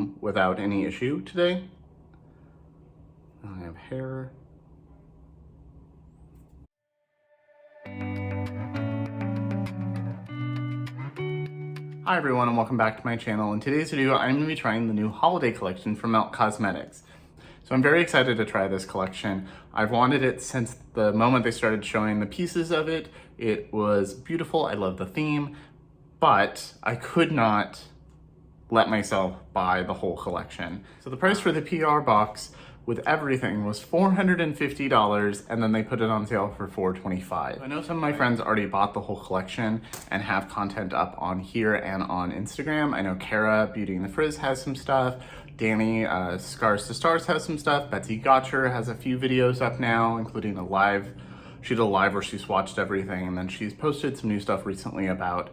home without any issue today. I have hair. Hi everyone and welcome back to my channel. In today's video, I'm going to be trying the new holiday collection from Melt Cosmetics. So I'm very excited to try this collection. I've wanted it since the moment they started showing the pieces of it. It was beautiful, I love the theme, but I could not let myself buy the whole collection. So the price for the PR box with everything was $450, and then they put it on sale for $425. I know some of my friends already bought the whole collection and have content up on here and on Instagram. I know Kara, Beauty and the Frizz, has some stuff. Danny, Scars to Stars, has some stuff. Betsy Gotcher has a few videos up now, including a live. She did a live where she swatched everything, and then she's posted some new stuff recently about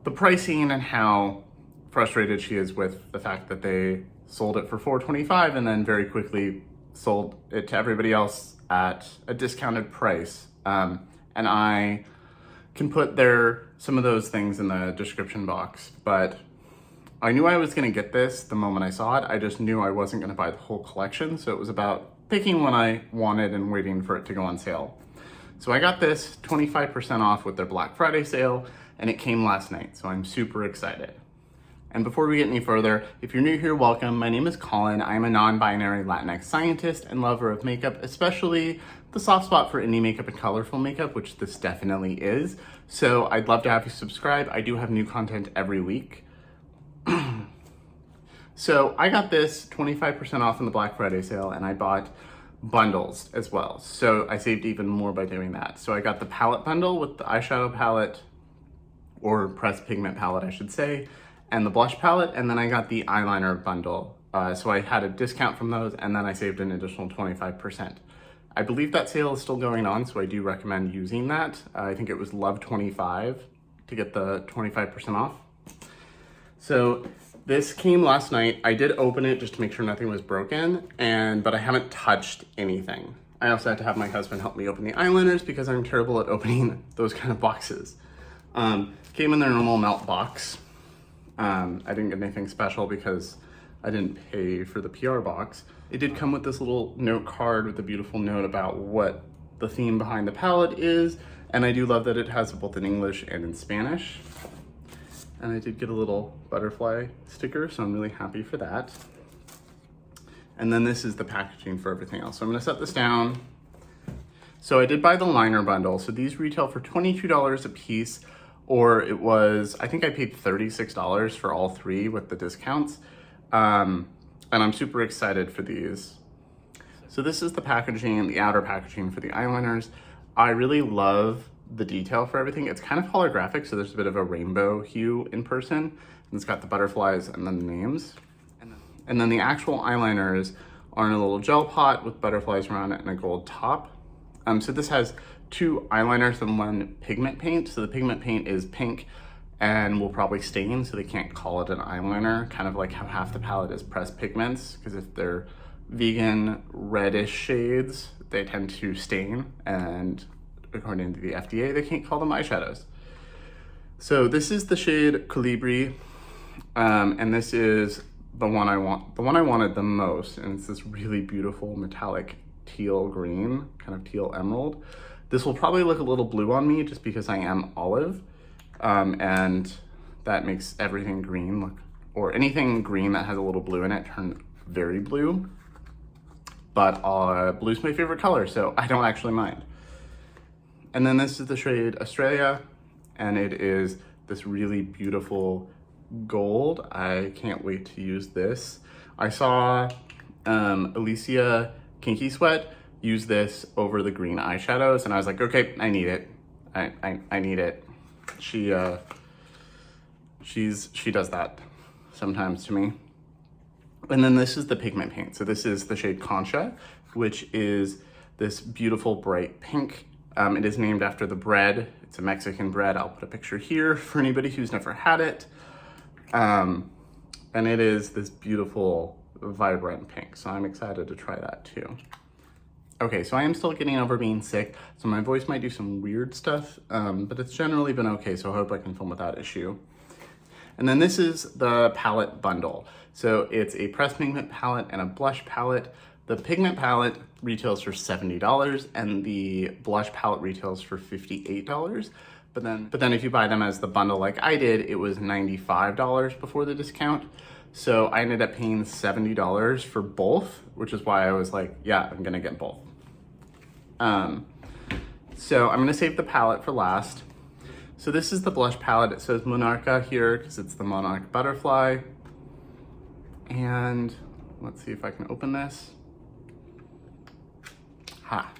the pricing and how frustrated she is with the fact that they sold it for $425 and then very quickly sold it to everybody else at a discounted price. And I can put some of those things in the description box, but I knew I was gonna get this the moment I saw it. I just knew I wasn't gonna buy the whole collection, so it was about picking what I wanted and waiting for it to go on sale. So I got this 25% off with their Black Friday sale, and it came last night, so I'm super excited. And before we get any further, if you're new here, welcome. My name is Colin. I'm a non-binary Latinx scientist and lover of makeup, especially the soft spot for indie makeup and colorful makeup, which this definitely is. So I'd love to have you subscribe. I do have new content every week. So I got this 25% off in the Black Friday sale, and I bought bundles as well. So I saved even more by doing that. So I got the palette bundle with the eyeshadow palette, or pressed pigment palette, I should say, and the blush palette, and then I got the eyeliner bundle. So I had a discount from those, and then I saved an additional 25%. I believe that sale is still going on, so I do recommend using that. I think it was Love 25 to get the 25% off. So this came last night. I did open it just to make sure nothing was broken, but I haven't touched anything. I also had to have my husband help me open the eyeliners because I'm terrible at opening those kind of boxes. Came in their normal Melt box. I didn't get anything special because I didn't pay for the PR box. It did come with this little note card with a beautiful note about what the theme behind the palette is, and I do love that it has both in English and in Spanish. And I did get a little butterfly sticker, so I'm really happy for that. And then this is the packaging for everything else. So I'm gonna set this down. So I did buy the liner bundle. So these retail for $22 a piece, or it was, I think I paid $36 for all three with the discounts. And I'm super excited for these. So this is the packaging, the outer packaging for the eyeliners. I really love the detail for everything. It's kind of holographic, so there's a bit of a rainbow hue in person. And it's got the butterflies and then the names. And then the actual eyeliners are in a little gel pot with butterflies around it and a gold top. So this has two eyeliners and one pigment paint. So the pigment paint is pink and will probably stain, so they can't call it an eyeliner, kind of like how half the palette is pressed pigments, because if they're vegan reddish shades, they tend to stain, and according to the FDA, they can't call them eyeshadows. So this is the shade Calibri, and this is the one I wanted the most, and it's this really beautiful metallic teal green, kind of teal emerald. This will probably look a little blue on me just because I am olive, and that makes everything green look, or anything green that has a little blue in it, turn very blue. But blue's my favorite color, so I don't actually mind. And then this is the shade Australia, and it is this really beautiful gold. I can't wait to use this. I saw Alicia Kinky Sweat use this over the green eyeshadows, and I was like, okay, I need it. I need it. She does that sometimes to me. And then this is the pigment paint. So this is the shade Concha, which is this beautiful bright pink. It is named after the bread. It's a Mexican bread. I'll put a picture here for anybody who's never had it. And it is this beautiful, vibrant pink. So I'm excited to try that too. Okay, so I am still getting over being sick, so my voice might do some weird stuff, but it's generally been okay, so I hope I can film without issue. And then this is the palette bundle. So it's a pressed pigment palette and a blush palette. The pigment palette retails for $70 and the blush palette retails for $58. But then if you buy them as the bundle like I did, it was $95 before the discount. So I ended up paying $70 for both, which is why I was like, yeah, I'm gonna get both. So I'm gonna save the palette for last. So this is the blush palette. It says Monarca here because it's the monarch butterfly. And let's see if I can open this. Ha.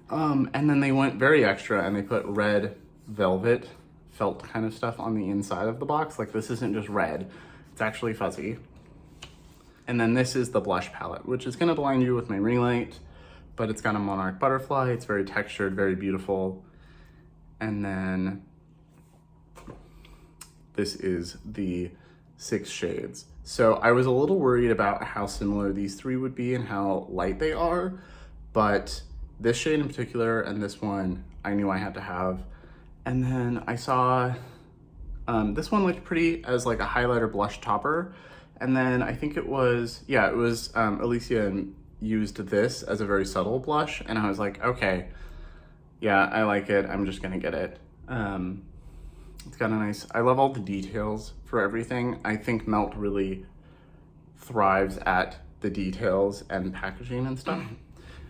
And then they went very extra and they put red velvet felt kind of stuff on the inside of the box. Like this isn't just red, it's actually fuzzy. And then this is the blush palette, which is gonna blind you with my ring light, but it's got a monarch butterfly. It's very textured, very beautiful. And then this is the 6 shades. So I was a little worried about how similar these 3 would be and how light they are, but this shade in particular and this one I knew I had to have. And then I saw this one looked pretty as like a highlighter blush topper. And then I think it was Alicia used this as a very subtle blush. And I was like, okay, yeah, I like it. I'm just gonna get it. It's got a nice, I love all the details for everything. I think Melt really thrives at the details and packaging and stuff.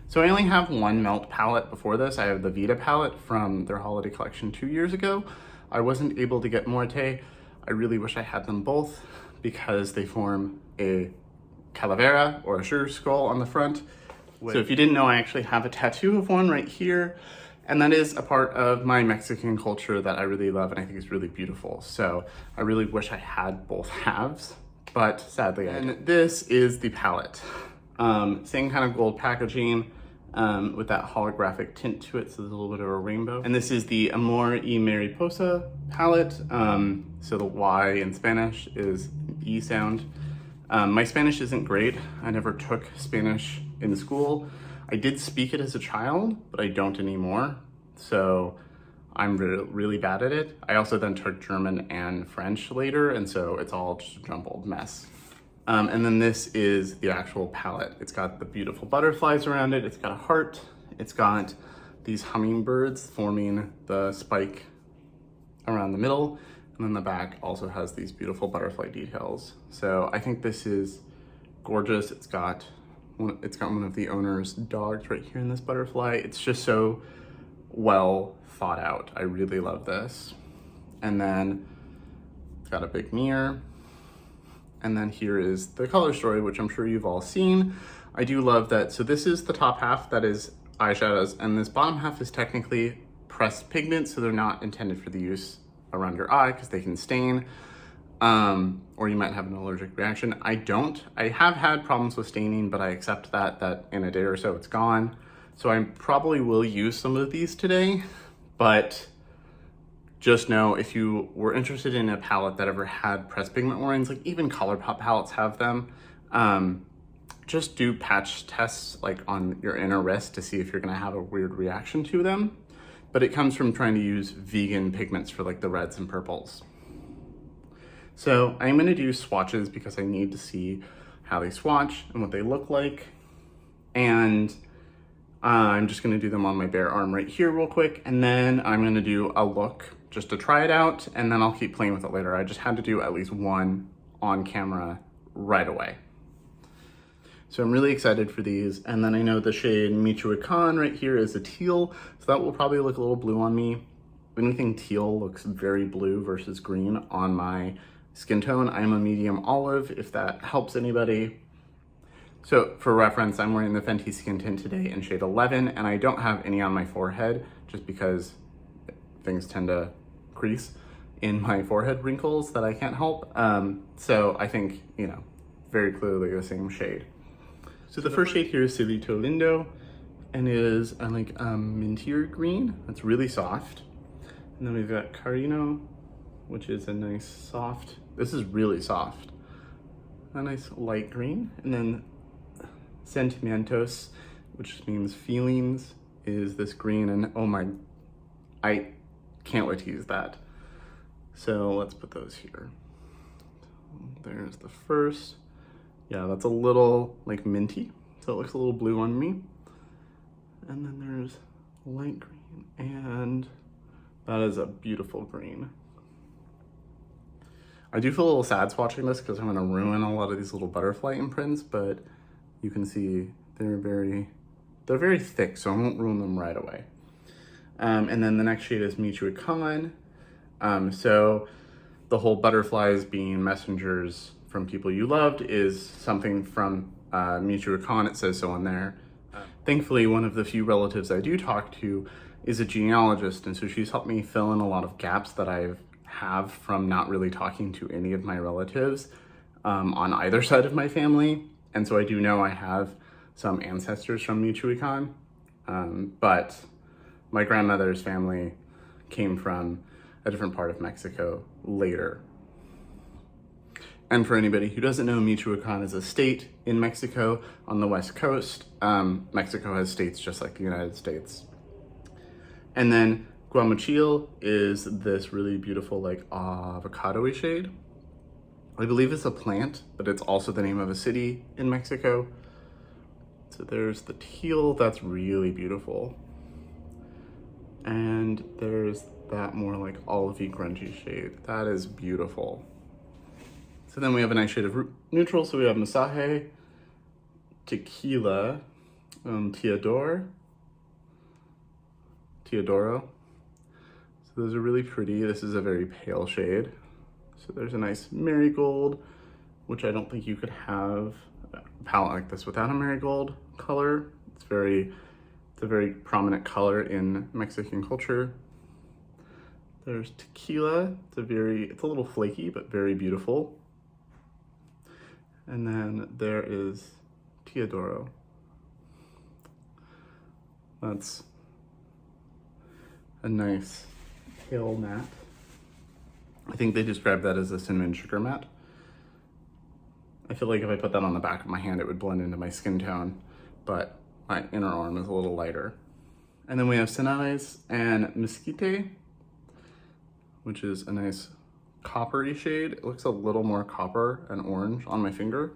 So I only have one Melt palette before this. I have the Vita palette from their holiday collection 2 years ago. I wasn't able to get Morte. I really wish I had them both because they form a calavera or a sugar skull on the front. So if you didn't know, I actually have a tattoo of one right here. And that is a part of my Mexican culture that I really love and I think is really beautiful. So I really wish I had both halves, but sadly I don't. And this is the palette. Same kind of gold packaging with that holographic tint to it, so there's a little bit of a rainbow. And this is the Amor y Mariposas palette. So the Y in Spanish is E sound. My Spanish isn't great. I never took Spanish in school. I did speak it as a child, but I don't anymore. So I'm really bad at it. I also then took German and French later, and so it's all just a jumbled mess. And then this is the actual palette. It's got the beautiful butterflies around it. It's got a heart. It's got these hummingbirds forming the spike around the middle. And then the back also has these beautiful butterfly details. So I think this is gorgeous. It's got one of the owner's dogs right here in this butterfly. It's just so well thought out. I really love this. And then it's got a big mirror. And then here is the color story, which I'm sure you've all seen. I do love that. So this is the top half that is eyeshadows, and this bottom half is technically pressed pigment, so they're not intended for the use around your eye because they can stain, or you might have an allergic reaction. I don't. I have had problems with staining, but I accept that in a day or so it's gone. So I probably will use some of these today, but just know if you were interested in a palette that ever had pressed pigment lines, like even ColourPop palettes have them, just do patch tests like on your inner wrist to see if you're gonna have a weird reaction to them. But it comes from trying to use vegan pigments for like the reds and purples. So I'm gonna do swatches because I need to see how they swatch and what they look like. And I'm just gonna do them on my bare arm right here real quick. And then I'm gonna do a look just to try it out, and then I'll keep playing with it later. I just had to do at least one on camera right away. So I'm really excited for these. And then I know the shade Michoacan right here is a teal, so that will probably look a little blue on me. Anything teal looks very blue versus green on my skin tone. I'm a medium olive, if that helps anybody. So for reference, I'm wearing the Fenty Skin Tint today in shade 11, and I don't have any on my forehead just because things tend to crease in my forehead wrinkles that I can't help. So I think, you know, very clearly the same shade. So the first shade here is Cielito Lindo, and it is like mintier green. It's really soft. And then we've got Carino, which is a nice soft, this is really soft. A nice light green. And then Sentimientos, which means feelings, is this green, and oh my, I can't wait to use that. So let's put those here. There's the first. Yeah, that's a little like minty, so it looks a little blue on me. And then there's light green, and that is a beautiful green. I do feel a little sad swatching this because I'm gonna ruin a lot of these little butterfly imprints, but you can see they're very thick, so I won't ruin them right away. And then the next shade is Michoacan. So the whole butterflies being messengers from people you loved is something from Michoacan. It says so on there. Thankfully, one of the few relatives I do talk to is a genealogist, and so she's helped me fill in a lot of gaps that I have from not really talking to any of my relatives on either side of my family. And so I do know I have some ancestors from Michoacan, but my grandmother's family came from a different part of Mexico later. And for anybody who doesn't know, Michoacan is a state in Mexico on the west coast. Mexico has states just like the United States. And then Guamuchil is this really beautiful like avocado-y shade. I believe it's a plant, but it's also the name of a city in Mexico. So there's the teal, that's really beautiful. And there's that more like olivey grungy shade. That is beautiful. So then we have a nice shade of neutral. So we have Masaje, Tequila, Teodoro. So those are really pretty. This is a very pale shade. So there's a nice marigold, which I don't think you could have a palette like this without a marigold color. It's a very prominent color in Mexican culture. There's Tequila. It's a little flaky, but very beautiful. And then there is Teodoro. That's a nice pale matte. I think they describe that as a cinnamon sugar matte. I feel like if I put that on the back of my hand, it would blend into my skin tone, but my inner arm is a little lighter. And then we have Cenales and Mesquite, which is a nice coppery shade. It looks a little more copper and orange on my finger.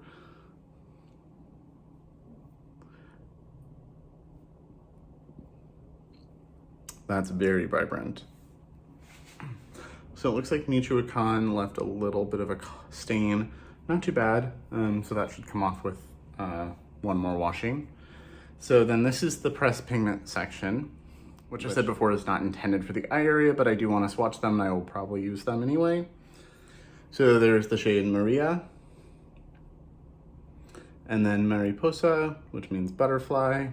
That's very vibrant. So it looks like Michoacan left a little bit of a stain. Not too bad, so that should come off with one more washing. So then this is the pressed pigment section, which I said before is not intended for the eye area, but I do want to swatch them and I will probably use them anyway. So there's the shade Maria, and then Mariposa, which means butterfly.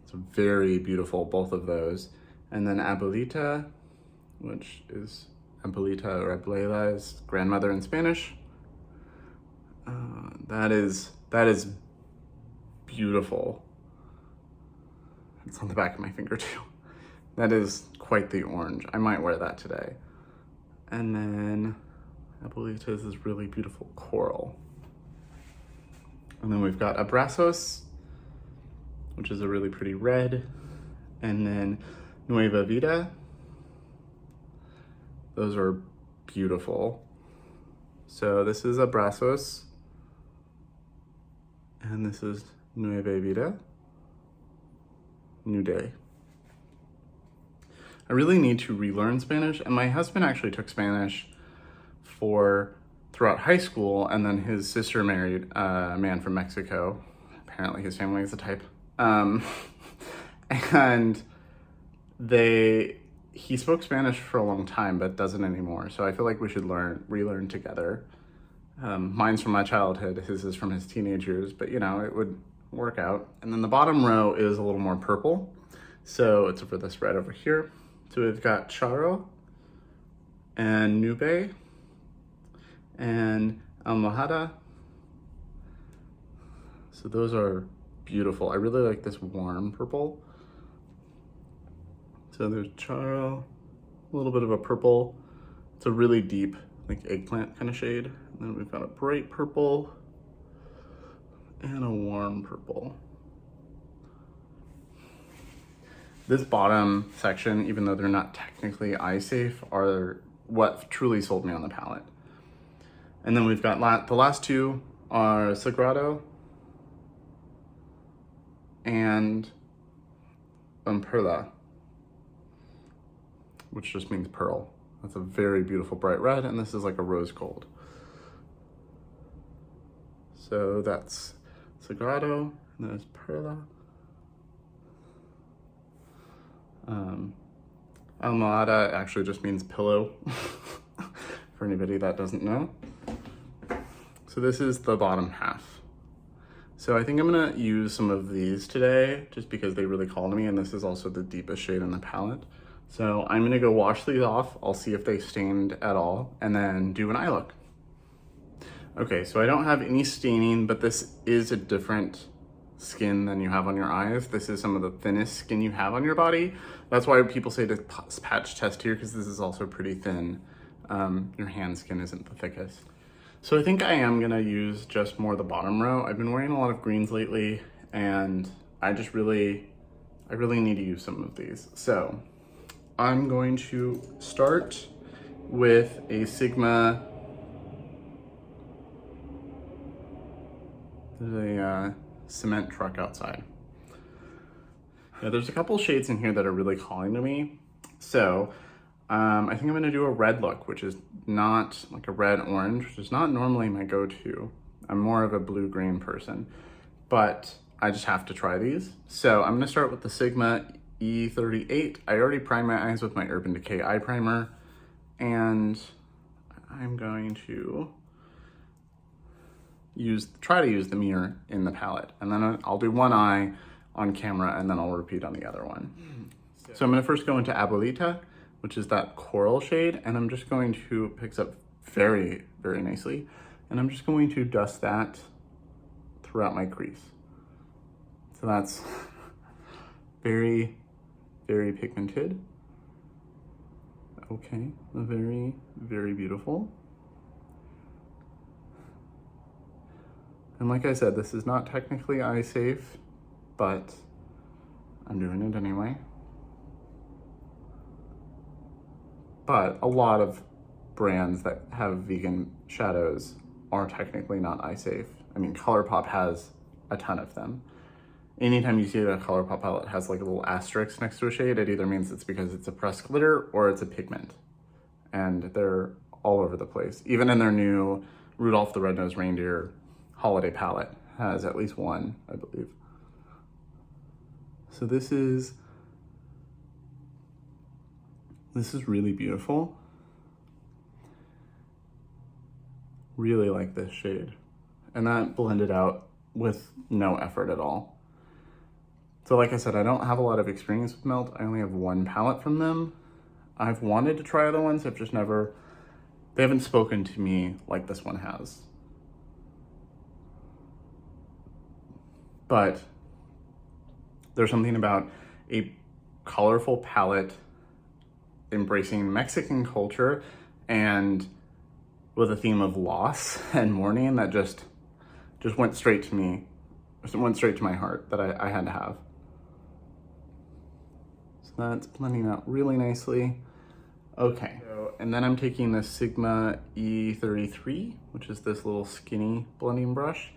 It's very beautiful, both of those. And then Abuelita, which is Abuelita or Abuela is grandmother in Spanish. That is beautiful. It's on the back of my finger too. That is quite the orange. I might wear that today. And then Abuelita is this really beautiful coral. And then we've got Abrazos, which is a really pretty red. And then Nueva Vida. Those are beautiful. So this is Abrazos, and this is Nueva Vida, New Day. I really need to relearn Spanish, and my husband actually took Spanish throughout high school, and then his sister married a man from Mexico. Apparently his family is the type. And he spoke Spanish for a long time, but doesn't anymore. So I feel like we should relearn together. Mine's from my childhood, his is from his teenage years, but it would work out. And then the bottom row is a little more purple. So it's for this red over here. So we've got Charo and Nube and Almohada. So those are beautiful. I really like this warm purple. So there's Charo, a little bit of a purple. It's a really deep, like eggplant kind of shade. And then we've got a bright purple and a warm purple. This bottom section, even though they're not technically eye safe, are what truly sold me on the palette. And then we've got the last two are Sagrado and Perla, which just means pearl. That's a very beautiful bright red, and this is like a rose gold. So that's Sagrado, and there's Perla. Almohada actually just means pillow, for anybody that doesn't know. So this is the bottom half. So I think I'm gonna use some of these today, just because they really call to me, and this is also the deepest shade in the palette. So I'm gonna go wash these off. I'll see if they stained at all, and then do an eye look. Okay, so I don't have any staining, but this is a different skin than you have on your eyes. This is some of the thinnest skin you have on your body. That's why people say to patch test here, because this is also pretty thin. Your hand skin isn't the thickest. So I think I am gonna use just more the bottom row. I've been wearing a lot of greens lately, and I really need to use some of these. So I'm going to start with a Sigma. There's a cement truck outside. Yeah, there's a couple shades in here that are really calling to me. So I think I'm gonna do a red look, which is not like a red orange, which is not normally my go-to. I'm more of a blue-green person, but I just have to try these. So I'm gonna start with the Sigma E38. I already primed my eyes with my Urban Decay eye primer, and I'm going to try to use the mirror in the palette, and then I'll do one eye on camera, and then I'll repeat on the other one. So I'm gonna first go into Abuelita, which is that coral shade, and I'm just going to pick up very, very nicely, and I'm just going to dust that throughout my crease. So that's very, very pigmented. Okay, very, very beautiful. And like I said, this is not technically eye safe, but I'm doing it anyway. But a lot of brands that have vegan shadows are technically not eye safe. I mean, ColourPop has a ton of them. Anytime you see that a ColourPop palette has like a little asterisk next to a shade, it either means it's because it's a pressed glitter or it's a pigment. And they're all over the place. Even in their new Rudolph the Red-Nosed Reindeer holiday palette has at least one, I believe. So this is really beautiful. Really like this shade. And that blended out with no effort at all. So like I said, I don't have a lot of experience with Melt. I only have one palette from them. I've wanted to try other ones, I've just never, they haven't spoken to me like this one has. But there's something about a colorful palette embracing Mexican culture and with a theme of loss and mourning that just went straight to me. It went straight to my heart that I had to have. So that's blending out really nicely. Okay, so, and then I'm taking the Sigma E33, which is this little skinny blending brush,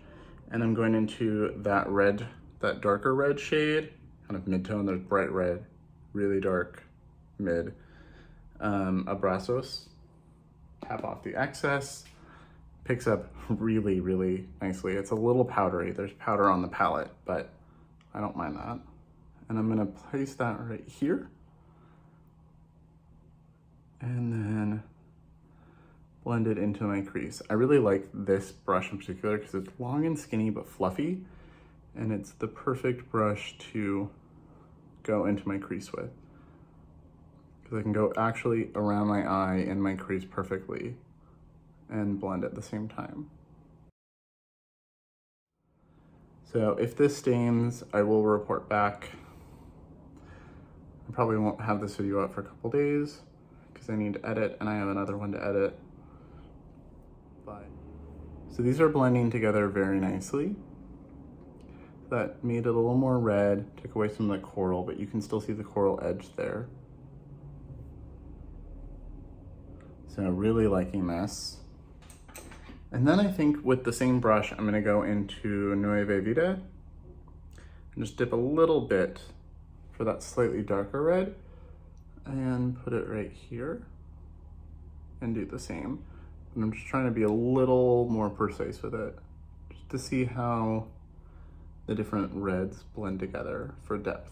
and I'm going into that red, that darker red shade, kind of mid-tone. There's bright red, really dark mid, Abrazos. Tap off the excess, picks up really, really nicely. It's a little powdery. There's powder on the palette, but I don't mind that. And I'm gonna place that right here. And then blend it into my crease. I really like this brush in particular because it's long and skinny but fluffy, and it's the perfect brush to go into my crease with. Because I can go actually around my eye and my crease perfectly and blend at the same time. So if this stains, I will report back. I probably won't have this video out for a couple days because I need to edit, and I have another one to edit. But so these are blending together very nicely. That made it a little more red, took away some of the coral, but you can still see the coral edge there. So really liking this. And then I think with the same brush, I'm gonna go into Nueva Vida and just dip a little bit for that slightly darker red and put it right here and do the same. And I'm just trying to be a little more precise with it, just to see how the different reds blend together for depth.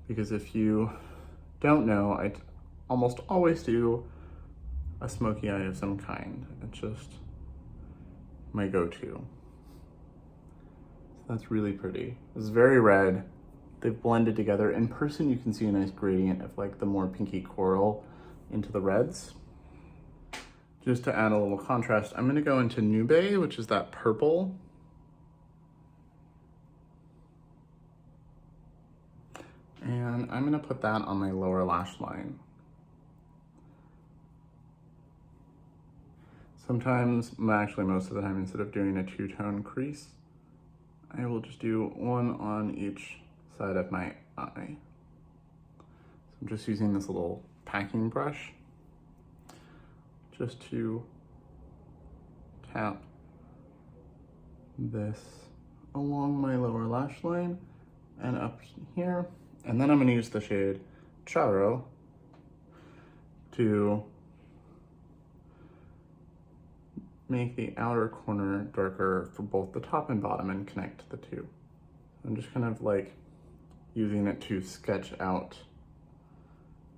Because if you don't know, I almost always do a smoky eye of some kind. It's just my go-to. So that's really pretty. It's very red. They've blended together. In person, you can see a nice gradient of like the more pinky coral into the reds. Just to add a little contrast, I'm gonna go into Nube, which is that purple. And I'm gonna put that on my lower lash line. Sometimes, actually most of the time, instead of doing a two-tone crease, I will just do one on each side of my eye. So I'm just using this little packing brush just to tap this along my lower lash line and up here. And then I'm gonna use the shade Charo to make the outer corner darker for both the top and bottom and connect the two. I'm just kind of like using it to sketch out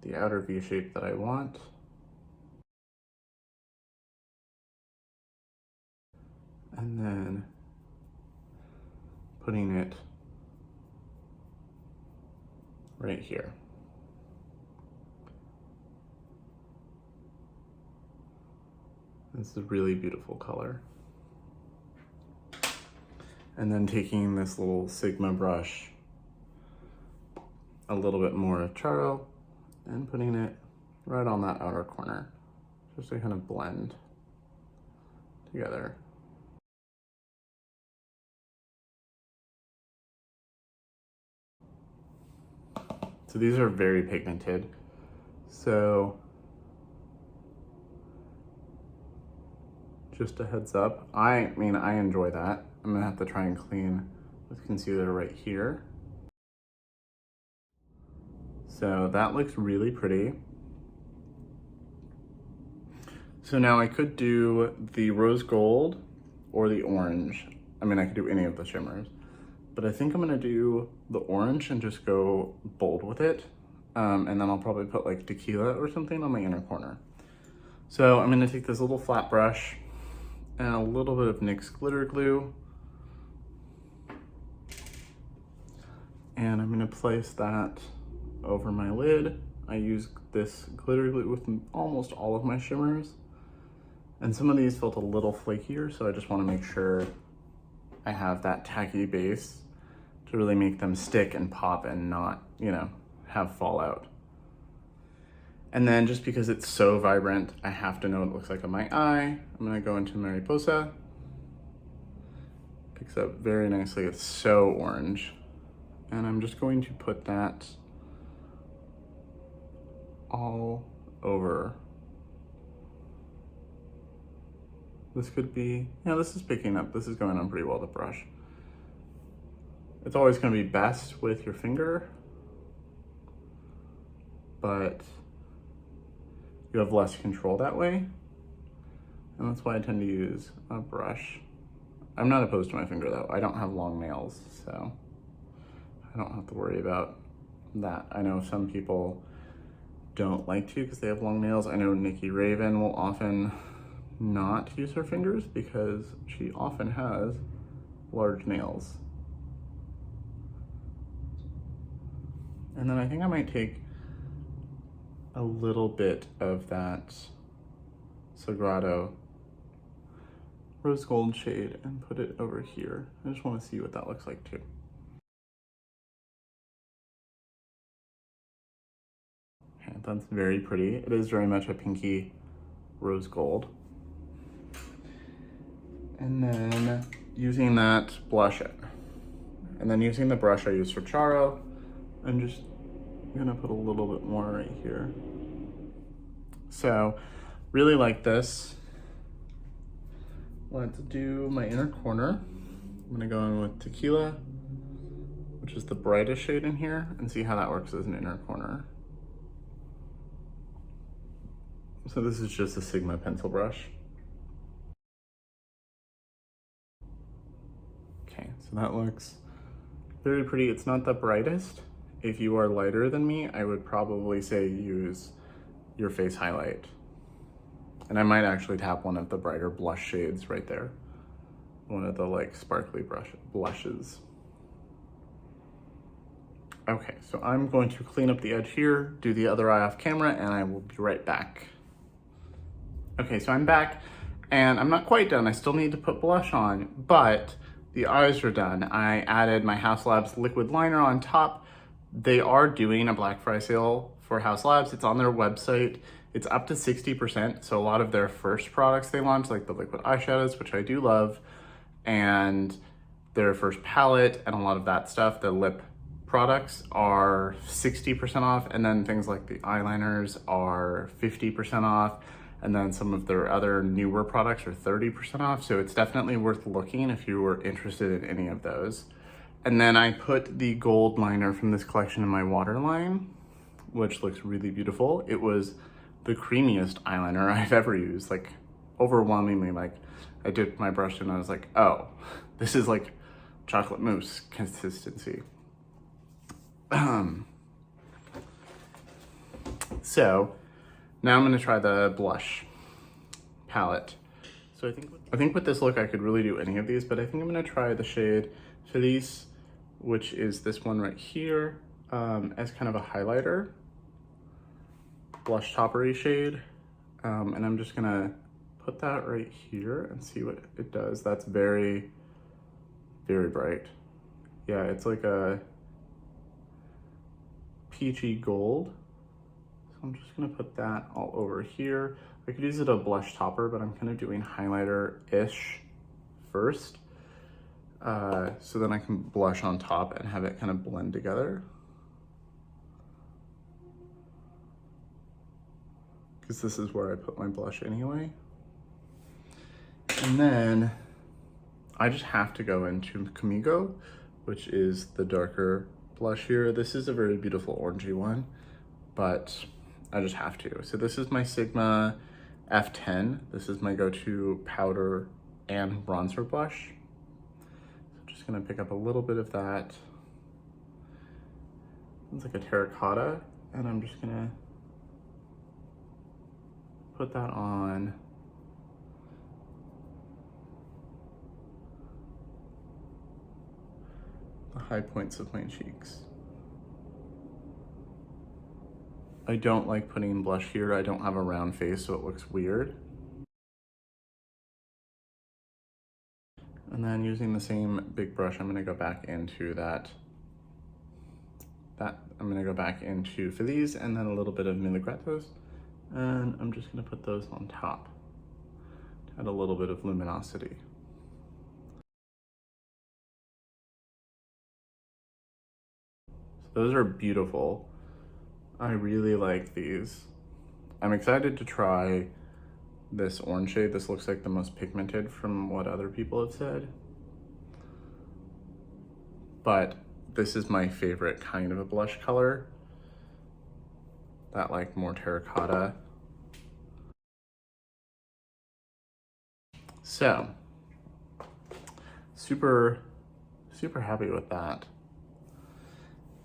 the outer V shape that I want. And then putting it right here. It's a really beautiful color. And then taking this little Sigma brush, a little bit more of Charo, and putting it right on that outer corner, just to kind of blend together. So these are very pigmented. So just a heads up. I mean, I enjoy that. I'm gonna have to try and clean with concealer right here. So that looks really pretty. So now I could do the rose gold or the orange. I mean, I could do any of the shimmers, but I think I'm gonna do the orange and just go bold with it. And then I'll probably put like tequila or something on my inner corner. So I'm gonna take this little flat brush and a little bit of NYX glitter glue. And I'm gonna place that over my lid. I use this glitter glue with almost all of my shimmers. And some of these felt a little flakier, so I just wanna make sure I have that tacky base to really make them stick and pop and not, you know, have fallout. And then just because it's so vibrant, I have to know what it looks like on my eye. I'm gonna go into Mariposa. Picks up very nicely, it's so orange. And I'm just going to put that all over. This could be, yeah, this is picking up, this is going on pretty well, the brush. It's always gonna be best with your finger, but you have less control that way. And that's why I tend to use a brush. I'm not opposed to my finger though. I don't have long nails, so I don't have to worry about that. I know some people don't like to because they have long nails. I know Nikki Raven will often not use her fingers because she often has large nails. And then I think I might take a little bit of that Sagrado rose gold shade and put it over here. I just want to see what that looks like too. Okay, that's very pretty. It is very much a pinky rose gold. And then using that blush it. And then using the brush I use for Charo, I'm just gonna put a little bit more right here. So really like this. let's do my inner corner. I'm gonna go in with Tequila, which is the brightest shade in here, and see how that works as an inner corner. So this is just a Sigma pencil brush. Okay, so that looks very pretty. It's not the brightest. If you are lighter than me, I would probably say use your face highlight. And I might actually tap one of the brighter blush shades right there. One of the like sparkly blushes. Okay, so I'm going to clean up the edge here, do the other eye off camera, and I will be right back. Okay, so I'm back, and I'm not quite done. I still need to put blush on, but the eyes are done. I added my Haus Labs liquid liner on top. They are doing a Black Friday sale for Haus Labs. It's on their website. It's up to 60%, so a lot of their first products they launched, like the liquid eyeshadows, which I do love, and their first palette and a lot of that stuff, the lip products are 60% off, and then things like the eyeliners are 50% off, and then some of their other newer products are 30% off, so it's definitely worth looking if you were interested in any of those. And then I put the gold liner from this collection in my waterline, which looks really beautiful. It was the creamiest eyeliner I've ever used, like overwhelmingly. Like I dipped my brush in and I was like, oh, this is like chocolate mousse consistency. So now I'm gonna try the blush palette. So I think with this look I could really do any of these, but I think I'm gonna try the shade Frizz, which is this one right here, as kind of a highlighter, blush toppery shade. And I'm just gonna put that right here and see what it does. That's very, very bright. Yeah, it's like a peachy gold. So I'm just gonna put that all over here. I could use it a blush topper, but I'm kind of doing highlighter-ish first. So then I can blush on top and have it kind of blend together. Because this is where I put my blush anyway. And then I just have to go into Camigo, which is the darker blush here. This is a very beautiful orangey one, but I just have to. So this is my Sigma F10. This is my go-to powder and bronzer blush. So I'm just gonna pick up a little bit of that. It's like a terracotta, and I'm just gonna put that on the high points of my cheeks. I don't like putting blush here. I don't have a round face, so it looks weird. And then using the same big brush, I'm gonna go back into I'm gonna go back into Feliz and then a little bit of Miligratos. And I'm just gonna put those on top to add a little bit of luminosity. So those are beautiful. I really like these. I'm excited to try this orange shade. This looks like the most pigmented from what other people have said. But this is my favorite kind of a blush color. That like more terracotta. So, super happy with that.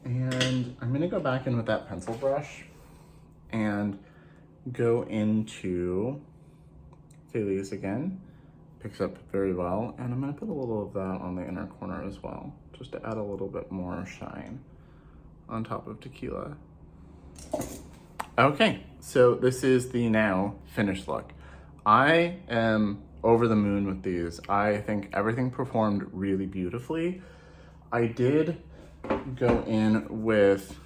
And I'm gonna go back in with that pencil brush and go into Feliz again. Picks up very well. And I'm gonna put a little of that on the inner corner as well, just to add a little bit more shine on top of Tequila. Okay, so this is the now finished look. I am over the moon with these. I think everything performed really beautifully. I did go in with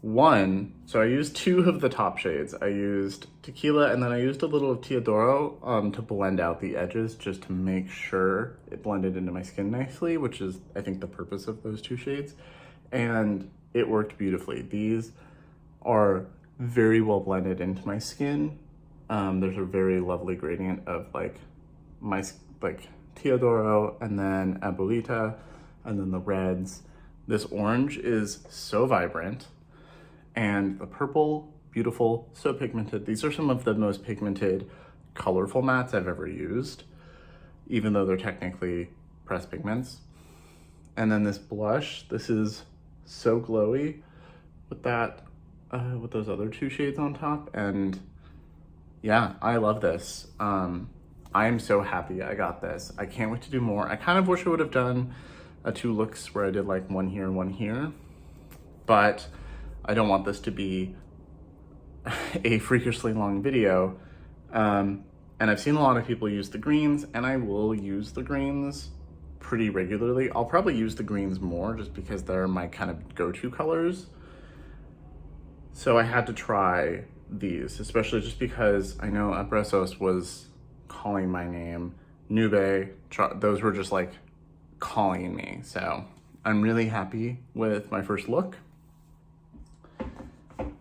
so I used two of the top shades. I used Tequila and then I used a little of Teodoro to blend out the edges, just to make sure it blended into my skin nicely, which is, I think, the purpose of those two shades. And it worked beautifully. These are very well blended into my skin. There's a very lovely gradient of like my like Teodoro, and then Abuelita, and then the reds. This orange is so vibrant, and the purple, beautiful, so pigmented. These are some of the most pigmented, colorful mattes I've ever used, even though they're technically pressed pigments. And then this blush, this is so glowy with that, with those other two shades on top. And yeah, I love this. I am so happy I got this. I can't wait to do more. I kind of wish I would have done a 2 looks where I did like one here and one here, but I don't want this to be a freakishly long video. And I've seen a lot of people use the greens, and I will use the greens pretty regularly. I'll probably use the greens more just because they're my kind of go-to colors. So I had to try these, especially just because I know Abrasos was calling my name. Nube, those were just like calling me. So I'm really happy with my first look.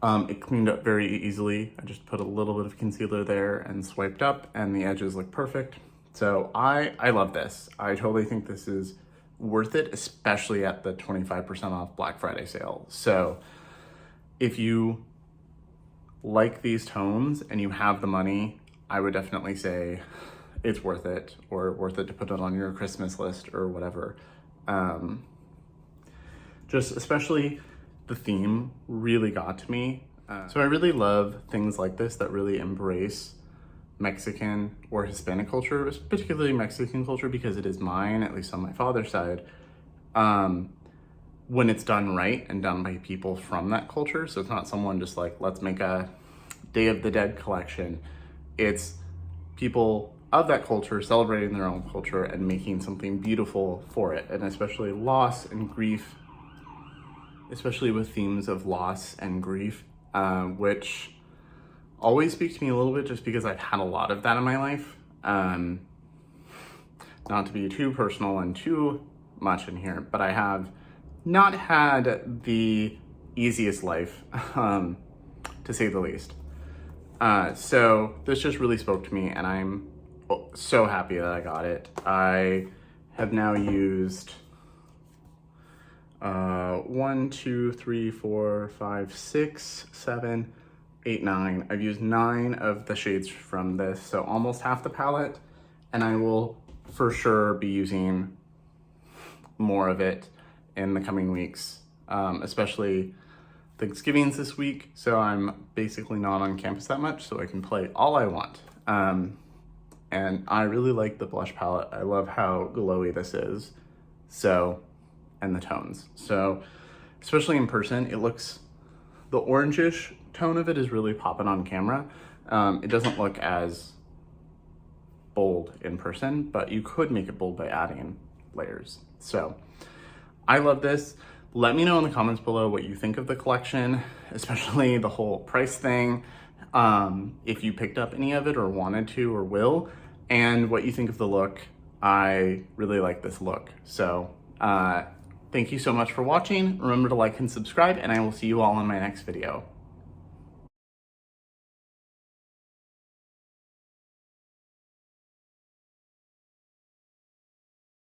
It cleaned up very easily. I just put a little bit of concealer there and swiped up, and the edges look perfect. So I love this. I totally think this is worth it, especially at the 25% off Black Friday sale. So if you like these tones and you have the money, I would definitely say it's worth it, or worth it to put it on your Christmas list or whatever. Just especially the theme really got to me. So I really love things like this that really embrace Mexican or Hispanic culture, particularly Mexican culture, because it is mine, at least on my father's side, when it's done right and done by people from that culture. So it's not someone just like, let's make a Day of the Dead collection. It's people of that culture celebrating their own culture and making something beautiful for it. And especially loss and grief, especially with themes of loss and grief, which always speak to me a little bit just because I've had a lot of that in my life. Not to be too personal and too much in here, but I have not had the easiest life, to say the least. So this just really spoke to me, and I'm so happy that I got it. I have now used 1, 2, 3, 4, 5, 6, 7, 8, 9. I've used 9 of the shades from this, so almost half the palette, and I will for sure be using more of it in the coming weeks, especially Thanksgiving's this week, so I'm basically not on campus that much, so I can play all I want. And I really like the blush palette. I love how glowy this is, so, and the tones. So, especially in person, it looks, the orangish tone of it is really popping on camera. It doesn't look as bold in person, but you could make it bold by adding layers. So, I love this. Let me know in the comments below what you think of the collection, especially the whole price thing, if you picked up any of it or wanted to or will, and what you think of the look. I really like this look. So thank you so much for watching. Remember to like and subscribe, and I will see you all in my next video.